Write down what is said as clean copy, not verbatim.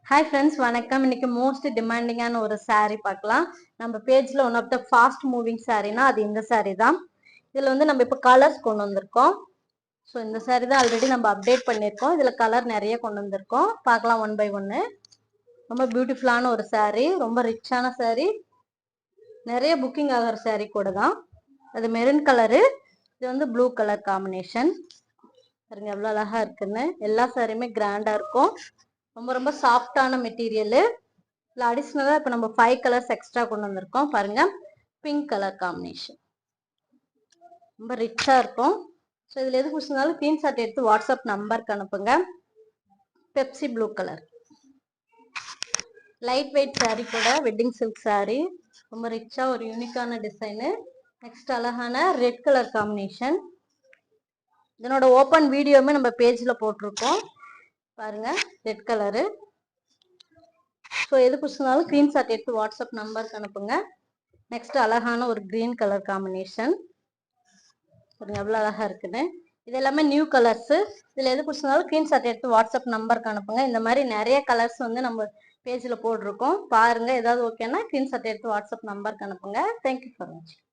Hi friends, வணக்கம். இன்னைக்கு most டிமாண்டிங்கான ஒரு saree பார்க்கலாம். நம்ம பேஜ்ல one of the fast moving சாரீனா அது இந்த saree தான். இதுல வந்து நம்ம இப்போ கலர்ஸ் கொண்டு வந்திருக்கோம். ஸோ இந்த saree தான் ஆல்ரெடி நம்ம அப்டேட் பண்ணியிருக்கோம். இதுல கலர் நிறைய கொண்டு வந்திருக்கோம். பார்க்கலாம் ஒன் பை ஒன்னு. ரொம்ப பியூட்டிஃபுல்லான ஒரு saree, ரொம்ப ரிச்சான saree, நிறைய புக்கிங் ஆகிற saree கூட தான். அது மெரூன் கலரு, இது வந்து ப்ளூ கலர் காம்பினேஷன். பாருங்க எவ்வளோ அழகா இருக்குன்னு. எல்லா சாரியுமே கிராண்டா இருக்கும். ரொம்ப ரொம்ப சாஃப்டான மெட்டீரியலு. இல்லை அடிஷ்னலாக இப்போ நம்ம 5 கலர்ஸ் எக்ஸ்ட்ரா கொண்டு வந்திருக்கோம். பாருங்க பிங்க் கலர் காம்பினேஷன் ரொம்ப ரிச்சாக இருக்கும். ஸோ இதில் எது பிடிச்சிருந்தாலும் ஸ்க்ரீன்ஷாட் எடுத்து வாட்ஸ்அப் நம்பருக்கு அனுப்புங்க. Pepsi blue colour light weight sari கூட வெட்டிங் சில்க் சாரீ, ரொம்ப ரிச்சாக ஒரு யூனிக்கான டிசைனு. நெக்ஸ்ட் அழகான ரெட் கலர் காம்பினேஷன். இதனோட ஓப்பன் வீடியோவுமே நம்ம பேஜில் போட்டிருக்கோம். பாருங்க ரெட் கலரு. ஸோ எது பிடிச்சிருந்தாலும் ஸ்க்ரீன்ஷாட் எடுத்து வாட்ஸ்அப் நம்பருக்கு அனுப்புங்க. நெக்ஸ்ட் அழகான ஒரு கிரீன் கலர் காம்பினேஷன். எவ்வளோ அழகா இருக்குன்னு. இது எல்லாமே நியூ கலர்ஸ். இதில் எது பிடிச்சிருந்தாலும் ஸ்க்ரீன்ஷாட் எடுத்து வாட்ஸ்அப் நம்பருக்கு அனுப்புங்க. இந்த மாதிரி நிறைய கலர்ஸ் வந்து நம்ம பேஜில் போட்டிருக்கோம். பாருங்க, ஏதாவது ஓகேன்னா ஸ்க்ரீன்ஷாட் எடுத்து வாட்ஸ்அப் நம்பருக்கு அனுப்புங்க. தேங்க்யூ ஃபார் வாட்சிங்.